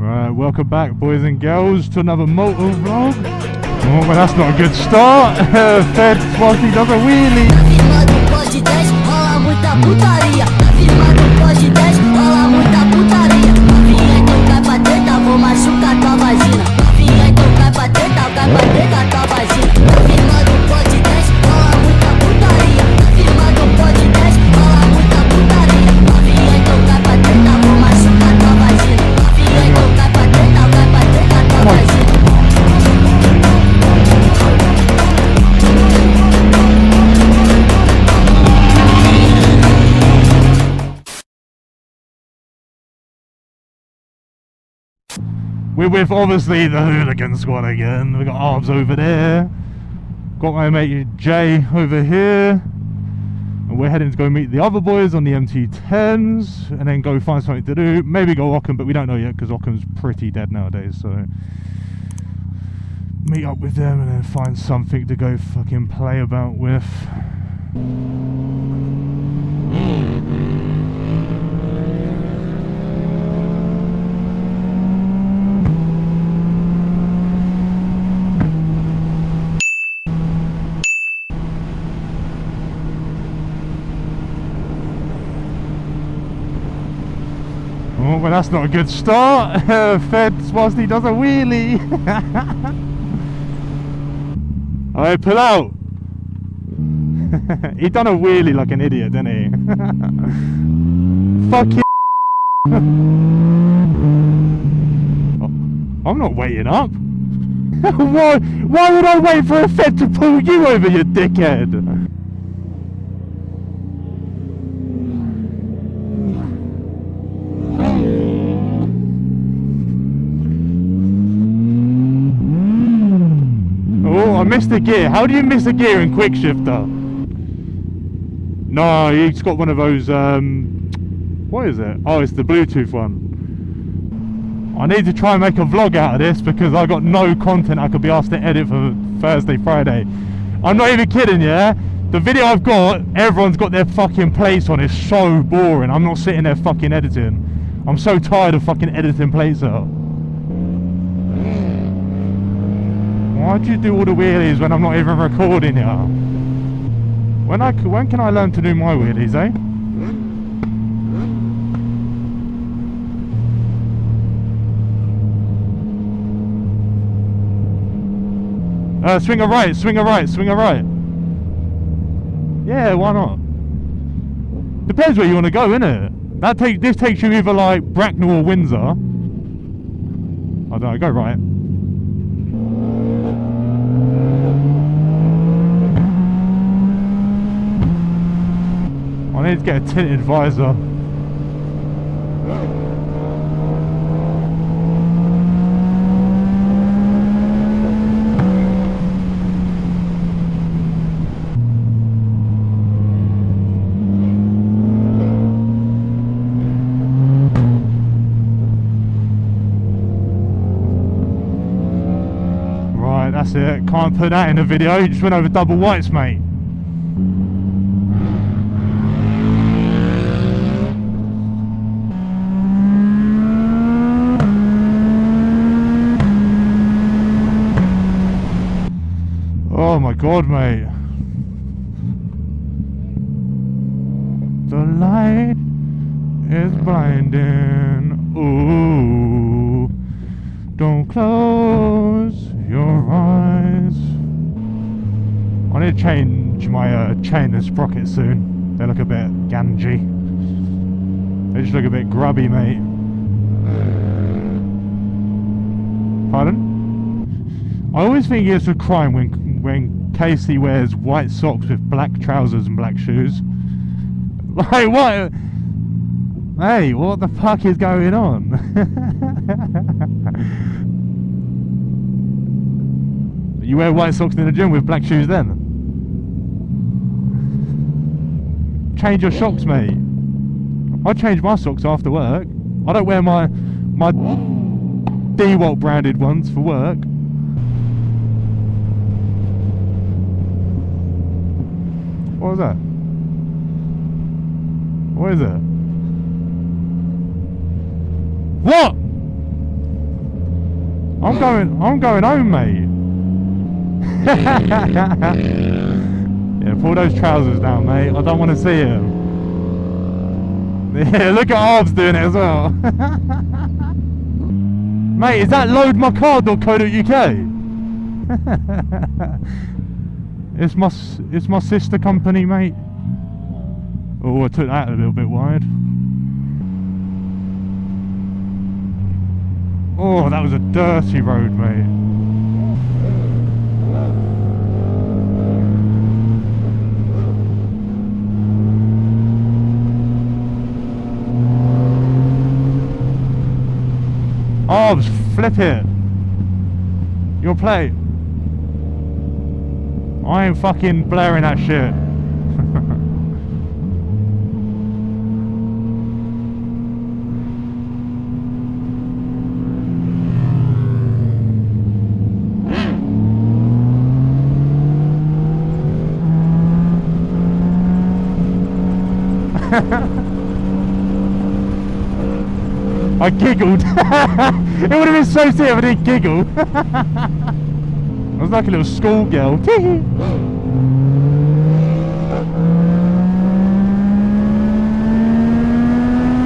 Right, welcome back, boys and girls, to another moto vlog. Oh, well, that's not a good start. Fed whilst he does a wheelie. We're with obviously the hooligan squad again. We've got Arbs over there, got my mate Jay over here, and we're heading to go meet the other boys on the MT10s and then go find something to do. Maybe go Occam, but we don't know yet because Occam's pretty dead nowadays, so meet up with them and then find something to go fucking play about with. Oh, well, that's not a good start. Fed whilst he does a wheelie. Alright, pull out. He done a wheelie like an idiot, didn't he? Fuck you. Oh, I'm not waiting up. Why would I wait for a Fed to pull you over, you dickhead? I missed a gear. How do you miss a gear in quick shifter? No, he's got one of those, what is it? Oh, it's the Bluetooth one. I need to try and make a vlog out of this because I got no content I could be asked to edit for Thursday, Friday. I'm not even kidding, yeah? The video I've got, everyone's got their fucking plates on. It's so boring. I'm not sitting there fucking editing. I'm so tired of fucking editing plates out. Why'd you do all the wheelies when I'm not even recording ya? When can I learn to do my wheelies, eh? Swing a right, swing a right, swing a right. Yeah, why not? Depends where you want to go, innit? This takes you either like Bracknell or Windsor. I don't know, go right. I need to get a tinted visor. Right, that's it. Can't put that in the video. You just went over double whites, mate. Oh my god, mate. The light is blinding. Ooh. Don't close your eyes. I need to change my chain and sprocket soon. They look a bit gangy. They just look a bit grubby, mate. Pardon? I always think it's a crime when Casey wears white socks with black trousers and black shoes. Like, what? Hey, what the fuck is going on? You wear white socks in the gym with black shoes then? Change your socks, mate. I change my socks after work. I don't wear my DeWalt branded ones for work. What was that? What is it? What? I'm going home, mate. Yeah, pull those trousers down, mate. I don't want to see him. Yeah, look at Arbs doing it as well. Mate, is that loadmycard.co.uk? It's my sister company, mate. Oh, I took that a little bit wide. Oh, that was a dirty road, mate. Arbs, flip it. Your plate. I ain't fucking blaring that shit. I giggled. It would have been so sick if I didn't giggle. I was like a little schoolgirl.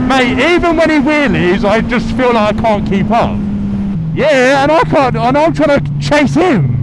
Mate, even when he wheelies, I just feel like I can't keep up. Yeah, and I can't, and I'm trying to chase him.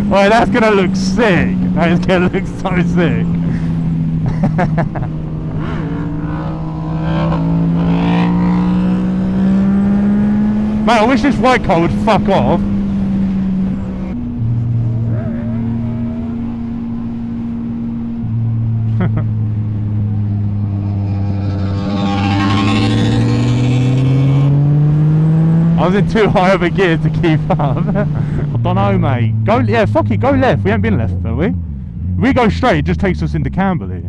Well, that's gonna look sick. That is gonna look so sick. Man, I wish this white car would fuck off. I was in too high of a gear to keep up. I don't know, mate. Go, yeah, fuck it, go left. We haven't been left, have we? If we go straight, it just takes us into Camberley.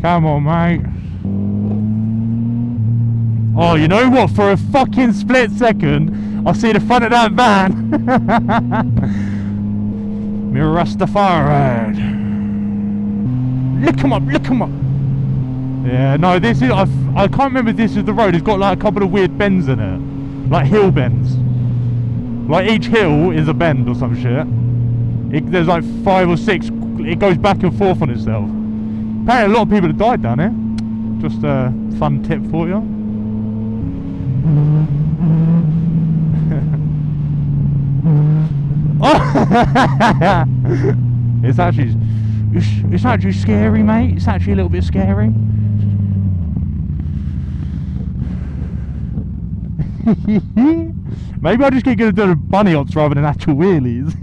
Come on, mate. Oh, you know what? For a fucking split second, I see the front of that van. Mirror Rastafari. Look him up, look him up. Yeah, no, this is, I can't remember if this is the road. It's got like a couple of weird bends in it. Like hill bends. Like each hill is a bend or some shit. There's like 5 or 6. It goes back and forth on itself. Apparently a lot of people have died down here. Just a fun tip for you. It's actually scary, mate. It's actually a little bit scary. Maybe I just get good at doing bunny hops rather than actual wheelies.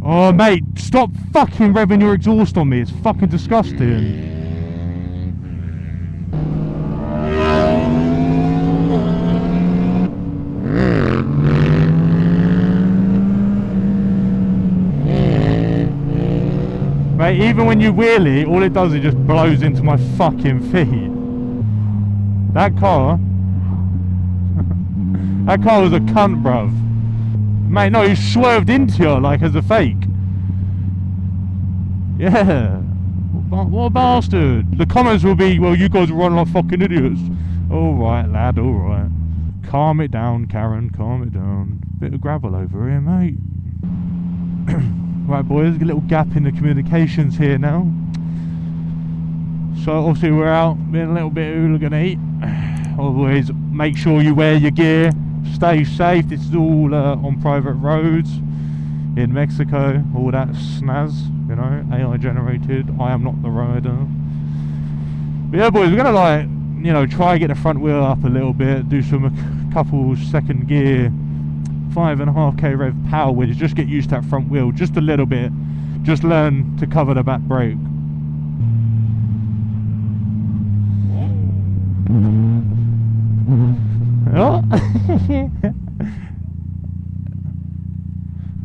Oh, mate, stop fucking revving your exhaust on me. It's fucking disgusting. Mate, even when you wheelie, all it does is just blows into my fucking feet. That car was a cunt, bruv. Mate, no, he swerved into you like as a fake. Yeah. What a bastard. The comments will be, well, you guys are running like fucking idiots. Alright, lad, alright. Calm it down, Karen, calm it down. Bit of gravel over here, mate. Right, boys, a little gap in the communications here now. So obviously we're out being a little bit hooligan-y. Always make sure you wear your gear. Stay safe. This is all on private roads in Mexico. All that snaz, you know, AI generated. I am not the rider. But yeah, boys, we're gonna like, you know, try and get the front wheel up a little bit. Do some couple second gear 5.5k rev power wedge. Just get used to that front wheel just a little bit. Just learn to cover the back brake.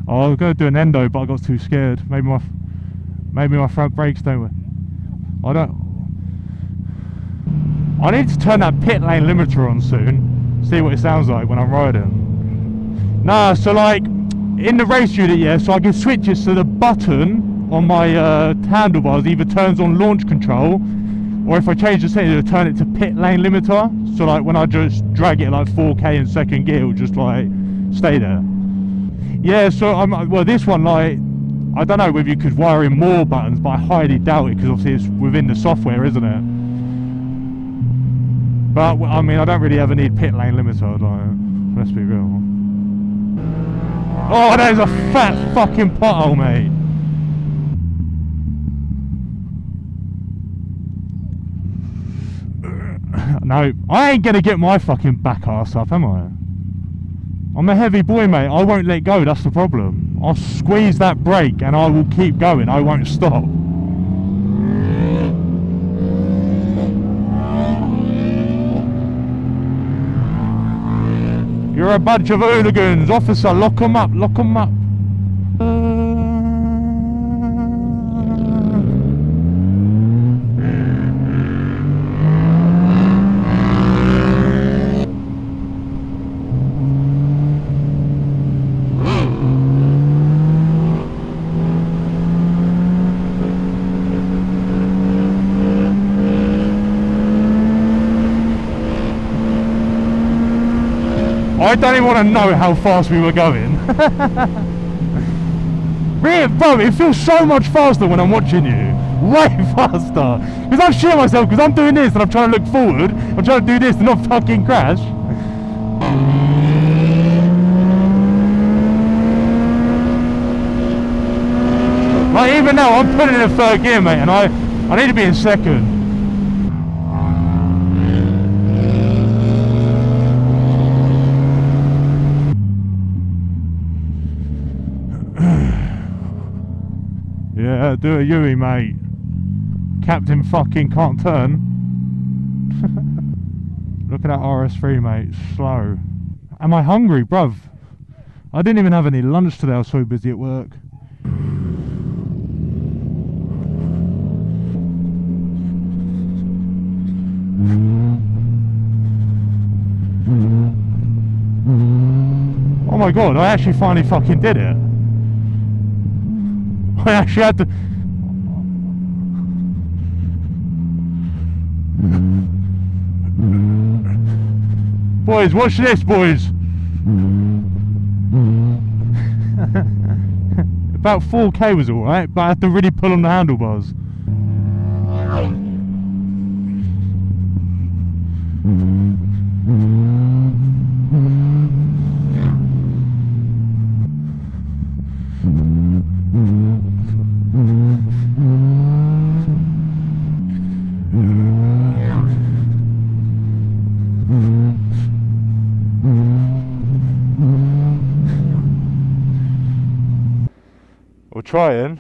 Oh, I was going to do an endo, but I got too scared. Maybe my front brakes don't work. I need to turn that pit lane limiter on soon. See what it sounds like when I'm riding. Nah, so like in the race unit, yeah. So I can switch it so the button on my handlebars either turns on launch control, or if I change the setting, it'll turn it to pit lane limiter. So like when I just drag it like 4K in second gear, it'll just like stay there. Yeah, so well, this one, like, I don't know whether you could wire in more buttons, but I highly doubt it, because obviously it's within the software, isn't it? But I mean, I don't really ever need pit lane limiter, like, let's be real. Oh, there's a fat fucking pothole, mate. No, I ain't gonna get my fucking back ass up, am I? I'm a heavy boy, mate. I won't let go, that's the problem. I'll squeeze that brake and I will keep going. I won't stop. You're a bunch of hooligans. Officer, lock them up, lock them up. I don't even want to know how fast we were going. Really, bro, it feels so much faster when I'm watching you. Way faster. Because I'm shitting myself because I'm doing this and I'm trying to look forward. I'm trying to do this and not fucking crash. Like even now, I'm putting in third gear, mate, and I need to be in second. Yeah, do a Yui, mate. Captain fucking can't turn. Look at that RS3, mate. Slow. Am I hungry, bruv? I didn't even have any lunch today. I was so busy at work. Oh my god, I actually finally fucking did it. I actually had to... Boys, watch this, boys. About 4K was alright, but I had to really pull on the handlebars. We're trying.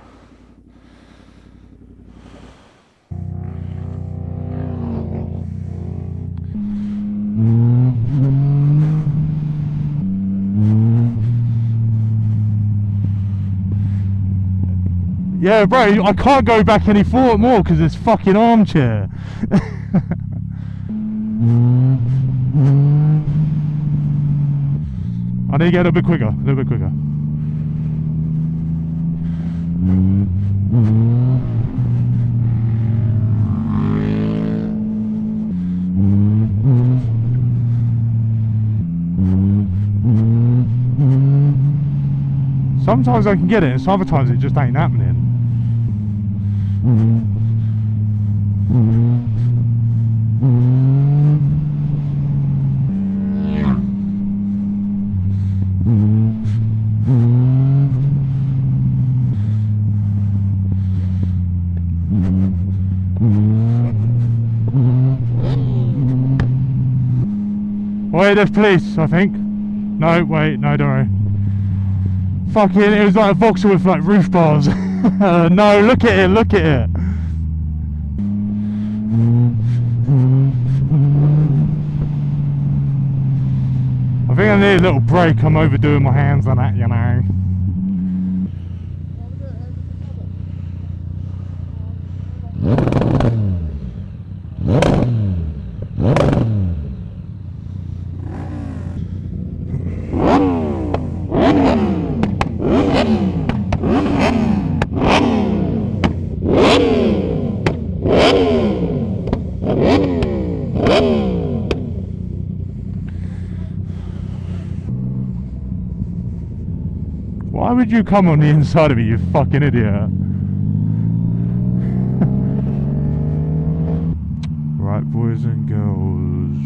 Yeah, bro, I can't go back any more because it's fucking armchair. I need to get a bit quicker, a little bit quicker. Sometimes I can get it, and some other times it just ain't happening. Wait, there's police, I think. No, wait, no, don't worry. Fucking, it was like a Vauxhall with like roof bars. No, look at it, look at it. think I need a little break. I'm overdoing my hands on that, you know. Why would you come on the inside of me, you fucking idiot? Right, boys and girls.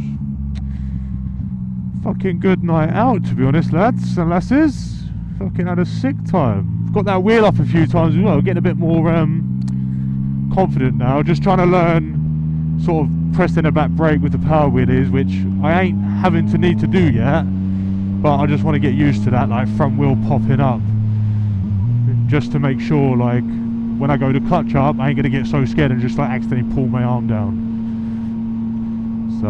Fucking good night out, to be honest, lads and lasses. Fucking had a sick time. Got that wheel up a few times as well, getting a bit more confident now. Just trying to learn sort of pressing a back brake with the power wheelies, which I ain't having to need to do yet. But I just want to get used to that, like front wheel popping up, just to make sure, like, when I go to clutch up, I ain't gonna get so scared and just like accidentally pull my arm down. So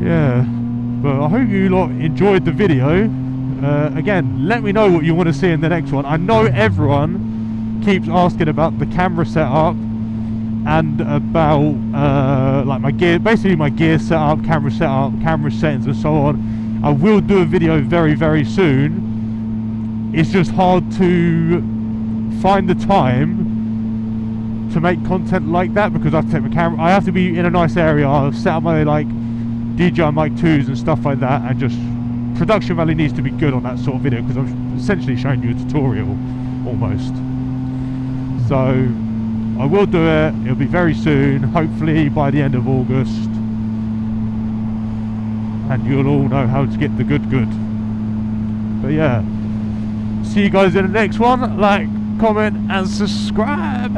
yeah, but I hope you lot enjoyed the video. Again, let me know what you want to see in the next one. I know everyone keeps asking about the camera setup and about like my gear, basically my gear setup, camera settings and so on. I will do a video very, very soon. It's just hard to find the time to make content like that because I have to take my camera, I have to be in a nice area, I'll set up my like DJI Mic 2s and stuff like that, and just production value needs to be good on that sort of video because I'm essentially showing you a tutorial almost. So I will do it, it'll be very soon, hopefully by the end of August, and you'll all know how to get the good. But yeah, see you guys in the next one. Like, comment and subscribe.